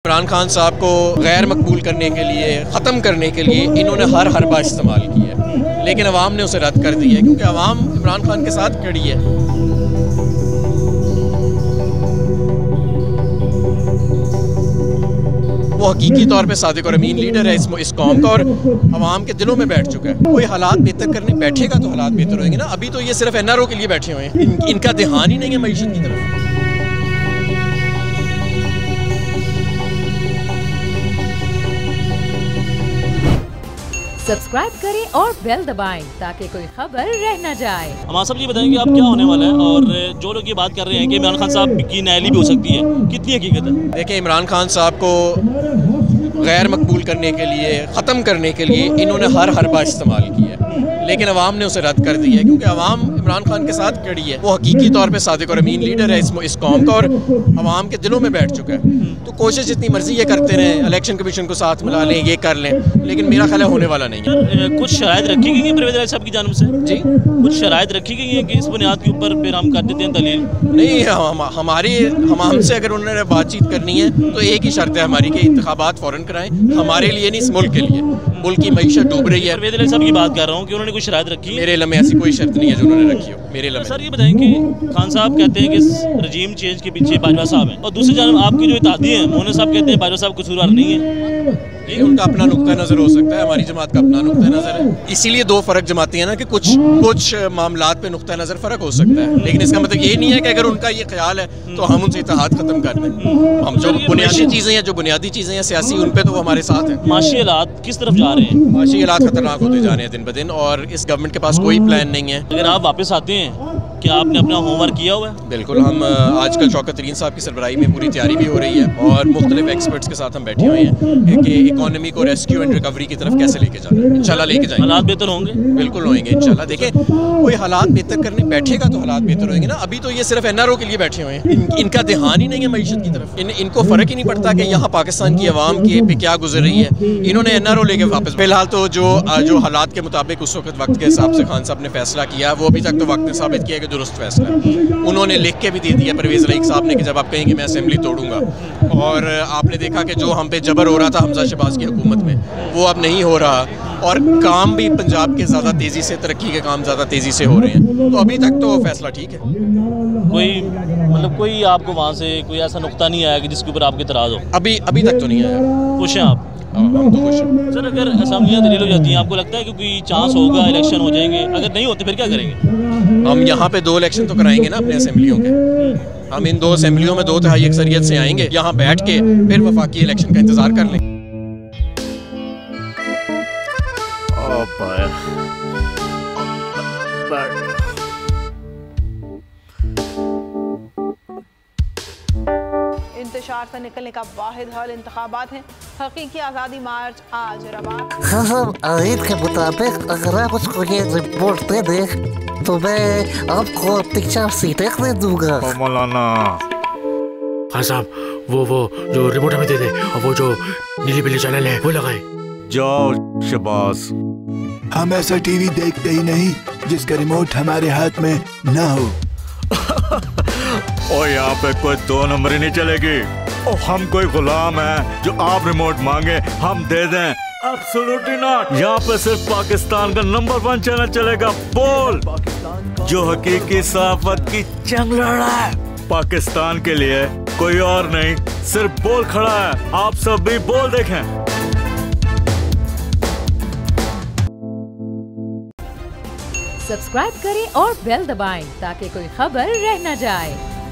इमरान खान साहब को गैर मकबूल करने के लिए, ख़त्म करने के लिए इन्होंने हर हरबा इस्तेमाल किया है, लेकिन अवाम ने उसे रद्द कर दिया है क्योंकि अवाम इमरान खान के साथ खड़ी है। वो हकीकी तौर पे सादिक और अमीन लीडर है इस कौम का और अवाम के दिलों में बैठ चुका है। कोई हालात बेहतर करने बैठेगा तो हालात बेहतर होंगे ना। अभी तो ये सिर्फ एनआरओ के लिए बैठे हुए हैं, इनका ध्यान ही नहीं है मईशत की तरफ। सब्सक्राइब करें और बेल दबाएं ताकि कोई खबर रह न जाए। हमारा सब ये बताएंगे आप क्या होने वाला है, और जो लोग ये बात कर रहे हैं कि इमरान खान साहब की नैली भी हो सकती है, कितनी हकीकत है? देखिए, इमरान खान साहब को गैर मकबूल करने के लिए, ख़त्म करने के लिए इन्होंने हर हरबा इस्तेमाल किया है, लेकिन अवाम ने उसे रद्द कर दिया है क्योंकि अवाम इमरान खान के साथ खड़ी है। वो हकीकी तौर पे सादिक और अमीन लीडर है इस कौम का और अवाम के दिलों में बैठ चुका है। तो कोशिश जितनी मर्जी ये करते रहें, इलेक्शन कमीशन को साथ मिला लें, ये कर लें, लेकिन मेरा ख्याल है होने वाला नहीं है। कुछ शराइत रखी गई है परवेज़ इलाही साहब की जानिब से? जी, कुछ शराइत रखी गई है कि इस बुनियाद के ऊपर फिर हम कर देते हैं दलील? नहीं, हमसे अगर उन्होंने बातचीत करनी है तो एक ही शर्त है हमारी कि इंतखाबात फ़ौरन कराएं, हमारे लिए नहीं, इस मुल्क के लिए। मुल्क की मईशत डूब रही है। परवेज़ इलाही साहब की बात कर रहा हूँ कि उन्होंने कुछ शराइत रखी है। मेरे इल्म में ऐसी कोई शर्त नहीं है जो उन्होंने रखी हो मेरे इल्म में। सर ये बताएं कि खान साहब कहते हैं कि इस रजीम चेंज के पीछे बाजवा साहब हैं, और दूसरी जानब आपकी जो इत्तेहादी हैं मोहन साहब कहते हैं बाजवा साहब कसूरवार नहीं है। ये उनका अपना नुक्ता नज़र हो सकता है, हमारी जमात का अपना नुक्ता नज़र है। इसीलिए दो फ़र्क जमाती हैं ना कि कुछ मामलात पे नुक्ता नज़र फ़र्क हो सकता है, लेकिन इसका मतलब ये नहीं है कि अगर उनका ये ख्याल है तो हम उनसे इत्तेहाद ख़त्म कर दें। हम जो बुनियादी चीज़ें हैं, जो बुनियादी चीज़ें हैं सियासी, उन पे तो वो हमारे साथ हैं। माशी हालात किस तरफ जा रहे हैं? माशी हालात खतरनाक होते जा रहे हैं दिन ब दिन, और इस गवर्नमेंट के पास कोई प्लान नहीं है। अगर आप वापस आते हैं, क्या आपने अपना होमवर्क किया हुआ है? बिल्कुल, हम आजकल शौकत तरीन साहब की सरबराही में पूरी तैयारी भी हो रही है और मुख्तलिफ एक्सपर्ट्स के साथ हम बैठे हुए हैं कि इकोनॉमी को रेस्क्यू एंड रिकवरी की तरफ कैसे लेके जाना है। इंशाल्लाह लेके जाएंगे। हालात बेहतर होंगे? बिल्कुल होंगे इंशाल्लाह। देखें, कोई हालात बेहतर करने बैठेगा तो हालात बेहतर होंगे ना। अभी तो ये सिर्फ एनआरओ के लिए बैठे हुए हैं, इनका ध्यान ही नहीं है मईशत की तरफ। इनको फ़र्क ही नहीं पड़ता कि यहाँ पाकिस्तान की आवाम की पे क्या गुजर रही है। इन्होंने एनआरओ लेके वापस, फिलहाल तो जो हालात के मुताबिक उस वक्त के हिसाब से खान साहब ने फैसला किया, वो अभी तक तो वक्त ने साबित किया कि दुरुस्त फैसला है। उन्होंने लिख के भी दे दिया परवेज़ इलाही साहब ने कि जब आप कहेंगे मैं असेंबली तोड़ूंगा। और आपने देखा कि जो हम पे जबर हो रहा था हमजा शहबाज की हुकूमत में, वो अब नहीं हो रहा, और काम भी पंजाब के ज़्यादा तेज़ी से, तरक्की के काम ज़्यादा तेज़ी से हो रहे हैं। तो अभी तक तो फैसला ठीक है। कोई आपको वहाँ से कोई ऐसा नुक्ता नहीं आया कि जिसके ऊपर आपके इतराज़ हो? अभी तक तो नहीं आया। खुश हैं आप? हम तो खुश हैं। सर अगर असेंबलियाँ दलील हो जाती हैं, आपको लगता है कि कोई चांस होगा इलेक्शन हो जाएंगे? अगर नहीं होते फिर क्या करेंगे? हम यहाँ पे 2 इलेक्शन तो कराएंगे ना अपने असेंबलियों के। हम इन 2 असेंबलियों में 2/3 अक्सरियत से आएंगे, यहाँ बैठ के फिर वफाकी इलेक्शन का इंतजार कर लें। इंतशार से निकलने का वाहिद हल इंतखाबात हैं। हकीकी आज़ादी मार्च आज रवान। हाँ, आयत के मुताबिक अगर आप उसको ये रिपोर्ट दे दें तो मैं आपको अपनी 4 सीटें दे दूंगा। मौलाना खान साहब, वो जो रिमोट हमें दे दे, और वो जो नीली पीली चैनल है वो लगाए। जाओ शहबाज, हम ऐसा टीवी देखते ही नहीं जिसका रिमोट हमारे हाथ में ना हो। और यहाँ पे कोई 2 नंबर ही नहीं चलेगी। और हम कोई गुलाम है जो आप रिमोट मांगे हम दे दें? Absolutely not. यहाँ पे सिर्फ पाकिस्तान का नंबर 1 चैनल चलेगा, बोल, जो हकीकी सहाफत की जंग लड़ रहा है पाकिस्तान के लिए, कोई और नहीं, सिर्फ बोल खड़ा है। आप सब भी बोल देखें। सब्सक्राइब करें और बेल दबाएं ताकि कोई खबर रह न जाए।